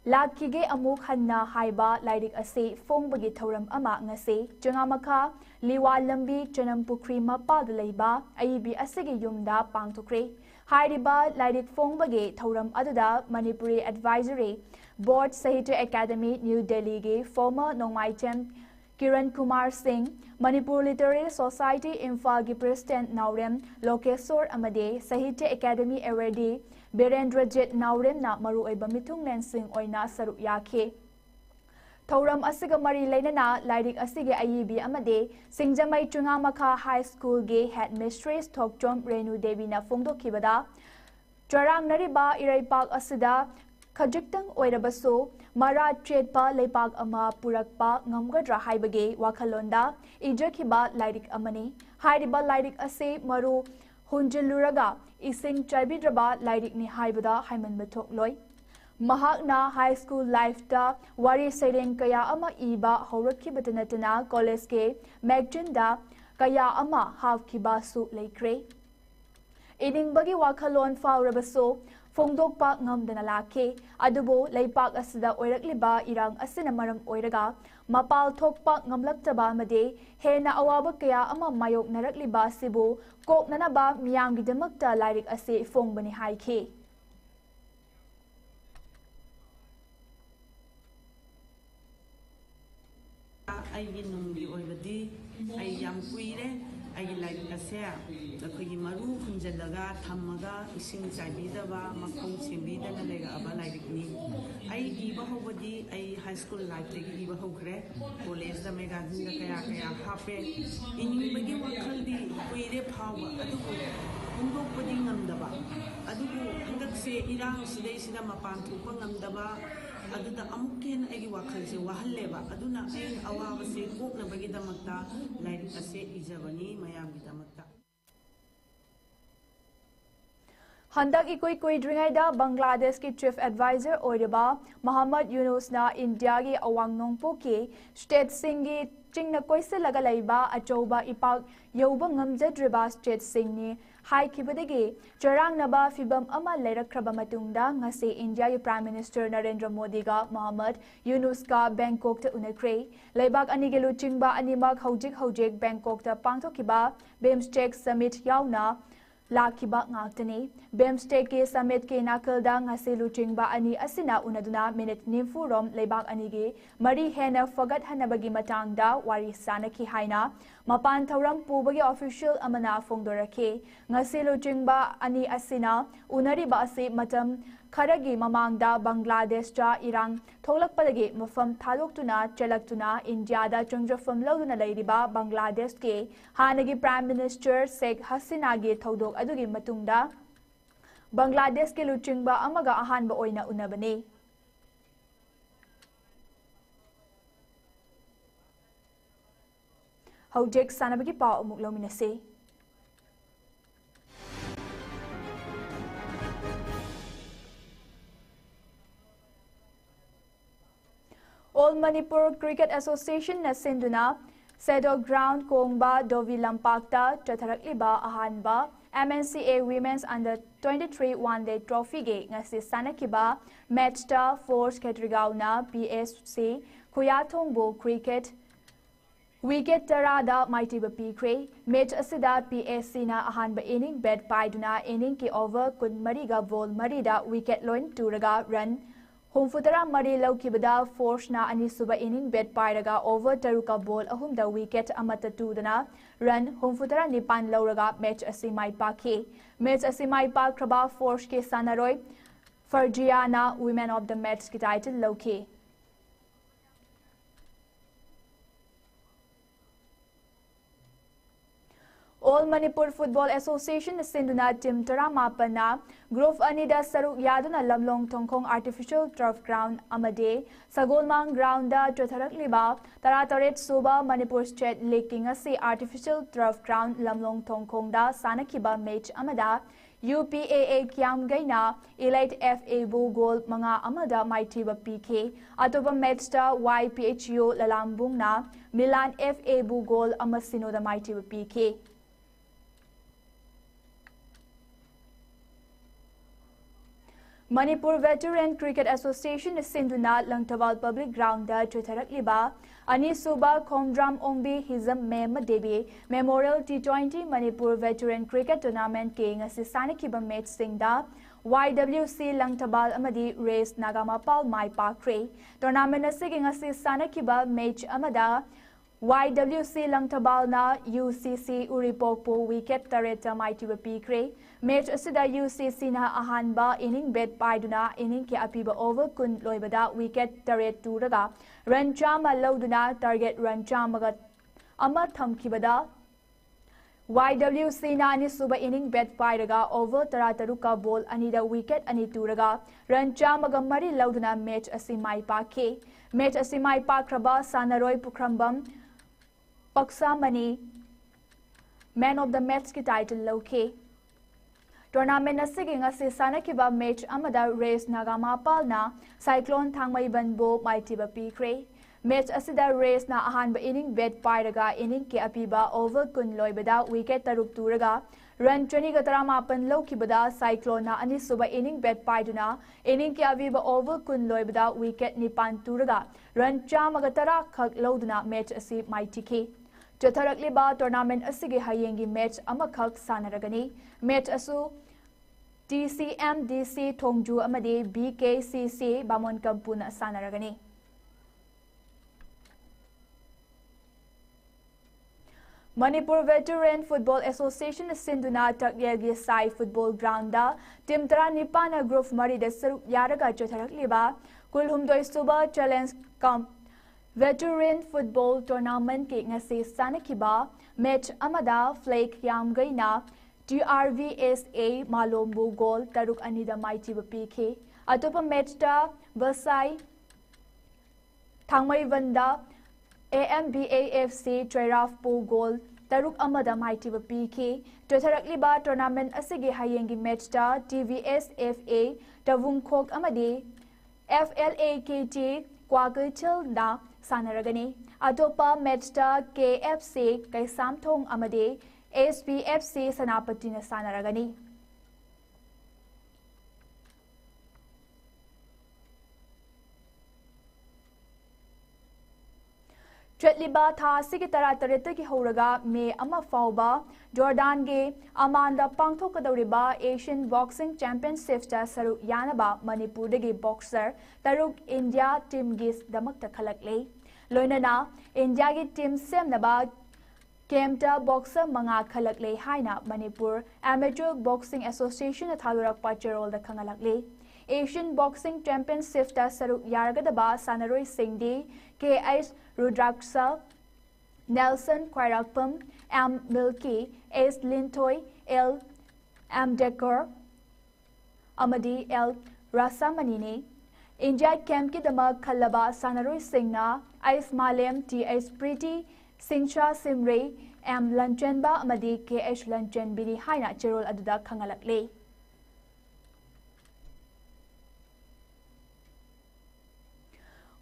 Lakige amuk hanna haiba lairik ase fongbagi thoram ama ngase Chungamakha Liwa Lambi Chanampukri Mapad leiba aibi asigi yumda pangthukre Hairiba lairik fongbagi thoram aduda Manipuri Advisory Board Sahitya Academy New Delhi gi former Nongmai Kiran Kumar Singh Manipur Literary Society Imphal gi President Naurem Lokesor amade Sahitya Academy Awardee Birendrajit Naurem na maru oiba mithung lensing oina saru yakhe Thoram asiga mari leinana lairik asige ayibi amade Singjamai Chungamakha High School gi Headmistress Thokchom Renu Devi na phongdokhibada Charang nariba iraipak asida Khajiktang oirabaso Mara Tretpa Leipak ama Purakpa Ngamgadra haibage Wakhalonda Ijakhiba Lairik amani Hairiba Lairik ase maru Hunjiluraga Ising Chaibidraba Lairik ni haibada Haiman Mathok Loi Mahakna High School Life da Wari Sereng Kaya ama iba Horakhibatanatana College ke Magazine da Kaya ama Havkhiba su Laikre Iningbagi Wakhalon Faurabaso Phongdokpa ngamdana lakhe adubo leipak asida oirakliba irang asina maram oiraga mapal thokpa ngamlaktaba amade hena awaba kaya ama mayok narakliba sibu koknanaba miyamgi damakta lairik ase phongbani haikhe ai nungbi oibadi ai yam kuire ai lairik ase akhoi maru khunjalaga thamaga ising chaibidaba makhong sembidana lega aba lairik ni ai iba hobadi ai high school life tegi iba hogre college da magazine da kaya kaya hape inibagi wakhaldi kuire phawa aduko undokpadi ngamdaba aduko handakse irang sidai sida mapan thupa ngamdaba aduda amuken agi wakhalse wahalleba aduna ai awabase koknabagi damakta lairik ase ijabani mayamgi damakta Handak ikoi dringai da Bangladesh ki Chief Advisor oiriba Muhammad Yunus na India gi awang nongpo ki state singi chingna koise laga laiba achoba ipak yoba ngamjadriba state singni hai kibadegi charang naba fibam ama leirakraba matungda ngase India gi Prime Minister Narendra Modi ga Muhammad Yunus ka Bangkok ta unakre laibak ani gelu chingba animak hojik Bangkok ta pangthokiba BIMSTEC Summit yauna Lakiba ngakhtani BIMSTEC ke summit ke nakalda ngase luchingba ani asina unaduna minute nimfu rom leibak ani ge mari hena fagat hanabagi matangda wari sanaki haina mapan thauram pubagi official amana phongdorakhe ngase luchingba ani asina unari ba ase matam Kharagi mamangda Bangladesh cha irang tholakpadagi mafam thaloktuna chalaktuna India da changrafam lauduna leiriba Bangladesh ke hanagi Prime Minister Sheikh Hasina gi thodok adugi matungda Bangladesh ke luchingba amaga ahanba oina unabani Hojek sanabagi pau amuk lominase. All Manipur Cricket Association na sinduna Sedo Ground Kongba Dovi Lampakta Chatharakliba Ahanba MNCA Women's Under 23 One-Day Trophy ge ngasi sanakiba matchta Force Ketrigauna PSC Kuyathongbo Cricket Wicket tarada maitiba pikre match asida PSC na ahanba inning bat paiduna inning ki over kun mariga ball marida wicket loin turaga run Humfutara Mari Laukibada Force na Anisuba inning bet pairaga over Taruka ball ahumda wicket amata tudana run Humfutara Nipan Lauraga match asimai paki match asimai pakraba Force ke Sanaroy Farjiana Women of the Match ki title Loki All Manipur Football Association sinduna team Taramapana Group Anida Saruk Yaduna Lamlong Tongkong Artificial Turf Ground Amade Sagolmang Ground da Chotharakliba Tarataret Suba Manipur State League Ngasi Artificial Turf Ground Lamlong Tongkong da Sanakiba match Amada UPAA Kiam Gaina Elite FA Bu Goal Manga Amada Maitiba PK Atoba match da YPHU Lalambung na Milan FA Bu Goal Amasino da Maitiba PK Manipur Veteran Cricket Association sinduna Langtawal Public Ground da Chotharakliba Anisuba Khomdram Ongbi Hizam Mem Debi Memorial T20 Manipur Veteran Cricket Tournament ke ngasi sanakiba match singda YWC Langtabal amadi Race Nagamapal Mai Pakre Tournament asige ngasi sanakiba match amada YWC Langtabal na UCC Uripokpo wicket tareta maitiba pikre match asida UCC na ahanba inning bet paiduna inning ke apiba over kun loibada wicket taret turaga run chama lauduna target run chamaga ama thamkibada YWC na anisuba inning bet pairaga over tarataruka ball anida wicket ani turaga run chamaga mari lauduna match asimai pakhe match asimai pakraba Sanaroy Pukrambam Paksamani Man of the Match ki title loke Tournament asige ngasi sanakiba match amada Race Nagamapal na Cyclone Thangmai Banbo maitiba pikre match asida Race na ahanba inning bet pairaga inning ke apiba over kun loibada wicket taruk turaga run 20 ga taramapan lokibada Cyclone na anisuba inning bet paiduna inning ke aviba over kun loibada wicket nipan turaga run chamaga tara khak loduna match asi maitiki Chotharakliba tournament asige hayengi match amakhak sanaragani match asu TCMDC Thongju amade BKCC Bamon Kampuna sanaragani Manipur Veteran Football Association sinduna takyagi sai football ground da team tara nipana group mari da saruk yaraga chotharakliba kulhumdoi suba challenge camp Veteran Football Tournament ke ngasi sanakiba match amada flag yam gaina TRVSA Malombu goal taruk anida maitiba PK atopa match da Vasai Thangmai Vanda AMBAFC Trairafpu goal taruk amada maitiba PK Totharakliba tournament asige hayengi match da TVSFA Tavungkhok amade FLAKT Kwagachil na sanaragani atopa match da KFC Kaisamthong amade SPFC Sanapati na sanaragani Chetliba tha sigi tara tareta ki horaga me ama fauba Jordan ge amanda pangthok kadoriba Asian Boxing Championship ta saru yanaba Manipur dagi boxer taruk India team gis damakta khalakle loinana India gi team semnaba Kemta boxer manga khalakle haina Manipur Amateur Boxing Association thalurak pacharol da khangalakle Asian Boxing Championship ta saruk yargadaba sanaroi singdi KS Rudraksa Nelson Kwairakpam M Milky S Lintoy L M Decker Amadi L Rasamanini India Camp ki dama khalaba sanaroi singna Ice Malem TS Pretty Singcha Simre M Lanchenba amadi KH Lanchenbini haina cherol aduda khangalakle.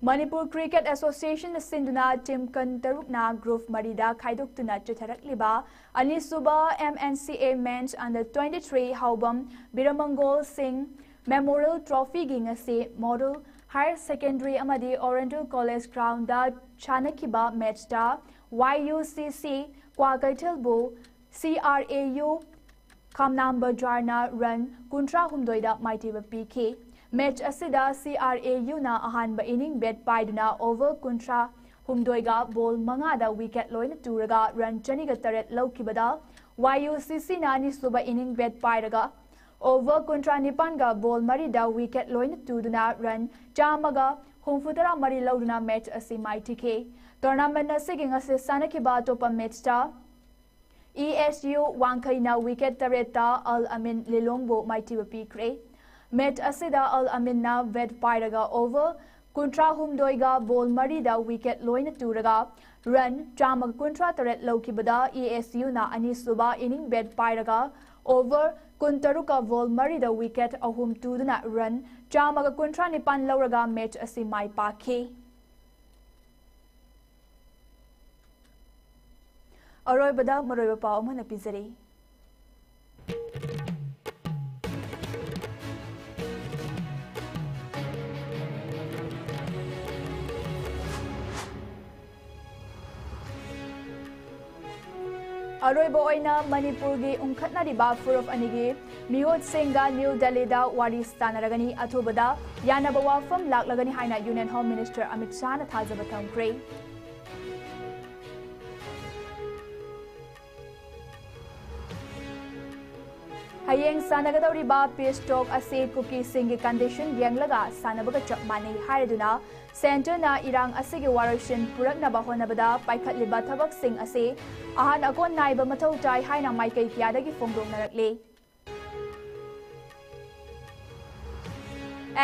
Manipur Cricket Association Sinduna Tim Kantarukna Group Marida Kaiduktuna Chutarakliba Anisuba MNCA Men's Under 23 Haubam Biramangol Singh Memorial Trophy Gingasi Model Higher Secondary Amadi Oriental College Ground Da Chanakiba Matchda YUCC Kwagaitilbu CRAU Kamnamba Jarna Run Kuntra Humdoida Maitiba PK Match asida CRAU na ahanba inning bet paiduna over Kuntra Humdoiga ball mangada wicket loina turaga run chaniga taret laukibada YUCC na nisuba inning bet pairaga over Kuntra Nipanga ball marida wicket loina tuduna run chamaga humfutara mari lauduna match asi maitike tournament na siging ase sanakiba topa match ta ESU Wangkaina wicket tareta Al Amin Lilongbo maitiba pikre Match asida Al Aminna vet pairaga over Kuntra Humdoiga ball marida wicket loina turaga run Jamag Kuntra taret lokibada ESU na anisuba inning bet pairaga over Kuntaruka ball marida wicket ahum tuduna run Jamag Kuntra nipan lauraga match asi mai paki Aroy bada maroy pa mana pizari Aroiba oina Manipur gi ungkhatna riba Furuf anigi Mihot Singha New Delhi da waris tanaragani athubada yanaba wafam laklagani haina Union Home Minister Amit Shah na thajaba thamkre Hayeng sanagadawriba peace talk ase cookie singi condition yanglaga sanabaga chap manei hairaduna Center na irang asigi warashin puraknaba honabada paikhatliba thabak sing ase ahan akon naiba mathau tai haina maikai kiyadagi fongdong narakle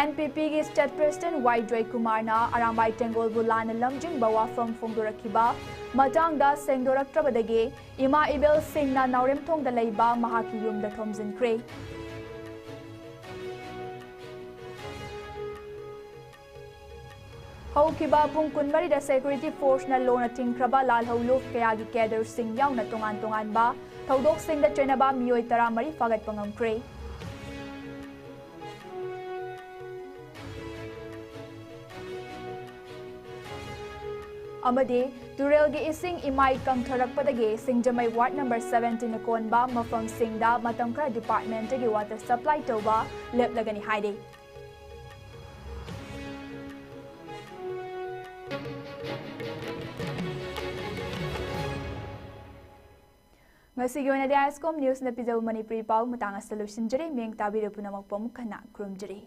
NPP gi State President Y Joy Kumar na arambai tengol bulana lamjing bawa from fongdorakiba matangda sengdoraktrabadagi ima ibel singna naurem thongda leiba mahaki yumda thomjinkre Haukiba pung kunmari da security force na lona tingkraba lalhaw luf kaya gi cadre sing yaw na tungan ba thaudok sing da chenaba miyoi tara mari fagat pangamkre Amade Turel gi ising imai kamtharakpadagi Singjamai Ward number 17 na konba mafam singda matamkra department gi water supply toba leplagani haide Ngasi gyona di ISCOM News na pijaw Manipuri pau matanga solution jari meng tabi repunamak pamukana krum jari